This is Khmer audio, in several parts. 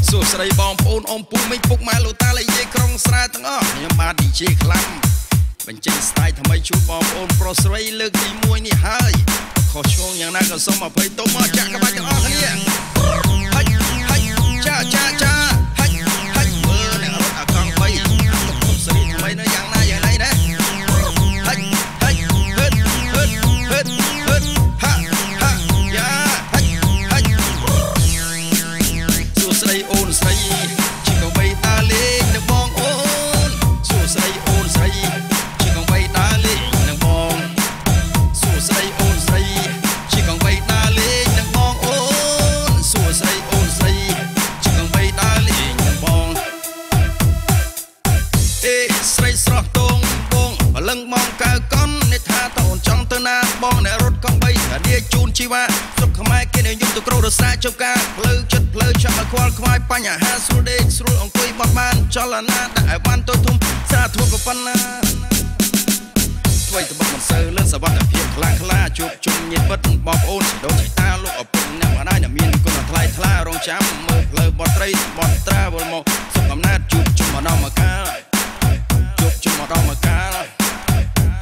សួស្ដីបងប្អូនអ៊ំពូមីងពុកម៉ែលោកតាលេយាយក្រុងស្រែទាំងអស់ខ្ញុំបាទ DJ ខ្លាំងបញ្ចេញស្ទាយថ្មីជូនបងប្អូនប្រុសស្រីលើកទី1នេះហើយខុសឆ្គងយ៉ាងណាក៏សូមអភ័យទោសមកចាក់ក្បាច់ទាំងអស់គ្នាហិចចាហិចមើលអ្នករត់អាកង់3ទុកស្រីថ្មីនៅយ៉ាងណាណាហិចហិចហឺតហាយ៉ាហិចសួស្ដីអូនស្រីជាកបីតាលេងនៅបងអូនសួស្ដីអូនស្រីជាកបីតាលេងនៅបងសួស្ដីអូនស្រីជាកបីតាលេងនៅបងអូនសួស្ដីអូនស្រីជាកបីតាលេងនៅបងអេស្រីស្រស់តងបងបលឹងមកកៅកំនេះថាតូនចង់ទៅណាបងអ្នករត់កង់3តាលាជូនជីវ៉ាសុខខ្មែរគេនិយមទៅក្រោរសាជប់ការផ្លូវចិត្តផ្លូវចាំឲ្យខ្វល់ខ្វាយបញ្ហាស្រួលដេកស្រួលអង្គុយបត់បានចលនាដាក់ឲ្យបានទៅធំសាធុក៏ប៉ុណ្ណាអ្វីទៅបត់មិនសូវលឿនសវត្ថភាពខ្លាំងខ្លាជួបជុំញាតិមិត្តបងប្អូនជីដូនជីតាលោកឪពុកអ្នកម្ដាយដែលមានគុណថ្លៃថ្លារងចាំមើលផ្លូវបត់ត្រីបត់ត្រាវល់មកសុខអំណាចជួបជុំម្ដងមកកាលជួបជុំម្ដងមកកាល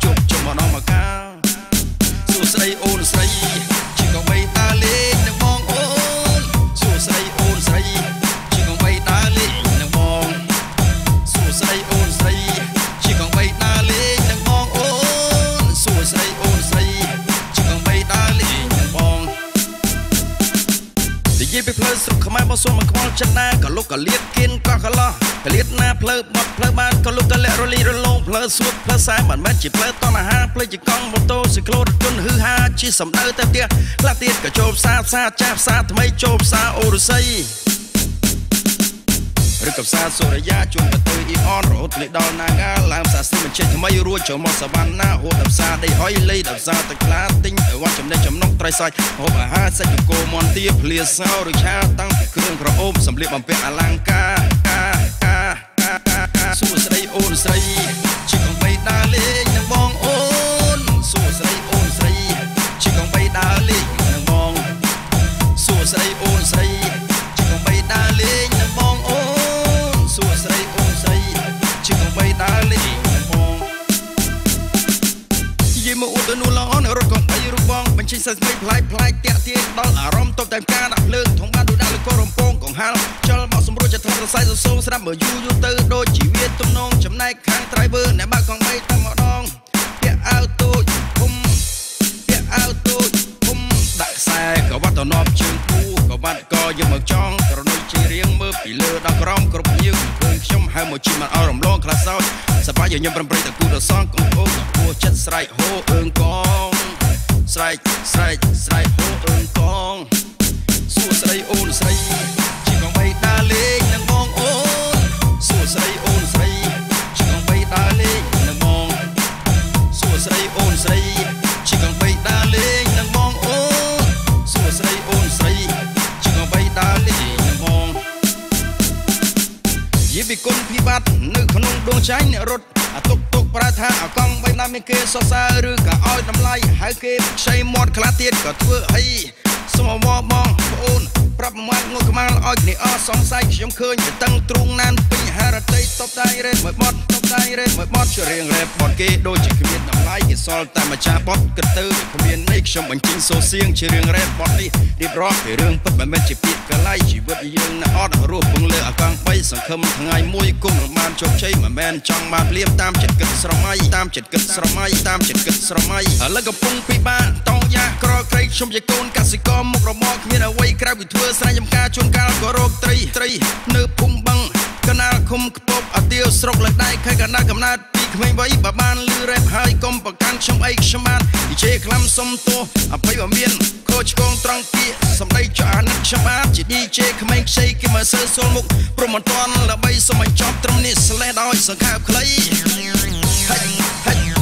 ជួបជុំម្ដងមកកាលសួស្ដីអូនស្រីជាកបីតាលេងនៅបងអូនសួស្ដីអូនស្រីជាកបីតាលេងនៅបងសួស្ដីអូនស្រីជាកបីតាលេងនៅបងអូនសួស្ដីអូនស្រីជាកបីតាលេងនៅបងនិយាយពីផ្លូវស្រុកខ្មែរបងសុំមកខ្វល់ចិត្តណាក៏លុកក៏លៀតគៀនក៏កន្លោះកលៀតណាផ្លូវបត់ផ្លូវបានក៏លុកក៏លាក់រលីរលងផ្លូវសួតផ្លូវខ្សែមិនមែនជាផ្លូវតណ្ហាផ្លូវជាកង់ម៉ូតូស៊ីក្លូរថយន្តហឺហាជាសំដៅតែផ្ទះខ្លះទៀតក៏ចូលផ្សារចាស់ផ្សារថ្មីចូលផ្សារអូរស័យឬក៏ផ្សារសូរិយាជួនទៅអ៊ីអនរហូតលេដល់ណាកាឡើងផ្សារស្រីបញ្ចេញថ្មីរួចចូលមកសវណ្ណាហូតដល់ផ្សារដីហុយលេដល់ផ្សារទឹកខ្លាទិញឲ្យវត្តចំណេះចំណុកត្រីសាច់ហូបអាហារសាច់ចង្កូមន់ទាភ្លាសោឬឆាតាំងពីគ្រឿងក្រអូបសម្លៀកបំពាក់អលង្ការសួស្ដីអូនស្រីជាកង់បីដើរលេងនឹងបងអូនសួស្ដីអូនស្រីជាកង់បីដើរលេងនឹងបងសួស្ដីអូនស្រីជាកង់បីដើរលេងនឹងបងអូនសួស្ដីអូនស្រីជាកង់បីដើរលេងនឹងបងយីមកអ៊ូទៅនោះឡងរត់កង់បីរូបបងបញ្ចេញសាច់ថ្មីប្លែកតាក់ទាញដល់អារម្មណ៍តបតែការដាក់ភ្លើងធំបានដូចដាក់លើកោរំពងកង្ហាលចលមកសម្រួលចិត្តរស័យសសូងស្រាប់មើលយូរទៅដូចជីវិតទំនងចំណែកខាង driver អ្នកបើកកង់បីតែម្ដងពាក់អាវតូចគុំដាក់ខ្សែក៏វត្តតំណប់ជើងគូក៏បាត់ក៏យកមកចង់ក្រនុយជារៀងមើលពីលើដល់ក្រោមគ្រប់ញៀវឃើញខ្ញុំហៅមកជិះមកអោរំលងខ្លះសោចសប្បាយញញឹមប្រំប្រៃតគូដល់សងកងអូក៏ពោះចិត្តស្រែកហូអើងកងស្រែកហូអើងកងសួស្ដីអូនស្រីជាកង់បីដើរលេងនឹងបងអូនសួស្ដីអូនស្រីជាកង់បីដើរលេងនឹងបងសួស្ដីអូនស្រីជាកង់បីដើរលេងនឹងបងអូនសួស្ដីអូនស្រីជាកង់បីដើរលេងនឹងបងយីពីគុណពិបត្តិនៅក្នុងដួងចៃអ្នករត់អាទុកប្រែថាអាកង់បីណាមានគេសរសើរឬក៏ឲ្យតម្លៃហៅគេខ្ចីមាត់ខ្លះទៀតក៏ធ្វើអីសូមមកបងប្អូនប្រាប់មកងូតក្បាលឲ្យគ្នាអស់សង្ស័យខ្ញុំឃើញទៅតឹងទ្រូងណានពេញហារតីតបដៃរ៉េតមួយបត់ជារៀងរ៉េតបត់គេដូចជាគ្មានតម្លៃគេសល់តែម្ចាស់បត់គិតទៅគ្មានន័យខ្ញុំបញ្ចេញសូសៀងជារៀងរ៉េតបត់នេះរៀបរាប់ពីរឿងពិតមិនមែនជាពាក្យកលៃជីវិតយើងណាអត់រស់ពងលើអាកង់3សង្ឃឹមថ្ងៃមួយគុំបានជោគជ័យមិនមែនចង់បានលៀបតាមចិត្តគិតស្រមៃឥឡូវកំពុងពិបាកតោងយ៉ាក្រក្រៃខ្ញុំជាកូនកសិករមុខរបរគ្មានអ្វីក្រៅពីធ្វើស្រែចម្ការជួនកាលក៏រកត្រីនៅភូមិបឹងកណាលឃុំខ្ពប់អាទៀវស្រុកលើដៃខេត្តកណ្ដាលកំណើតពីក្មេងវ័យបើបានលឺរ៉េបហើយកុំប្រកាន់ខ្ញុំអីខ្ញុំបាននិយាយខ្លាំសុំទោសអភ័យបើមានខូចឆ្កងត្រង់ពាក្យសម្ដីចោះអាណិតខ្ញុំបានជា DJ ក្មេងខ្ចីគេមកសើសូលមុខព្រមមិនតាន់ដើម្បីសុំបញ្ចប់ត្រឹមនេះស្លេះដោយសង្ខេបខ្លីហិច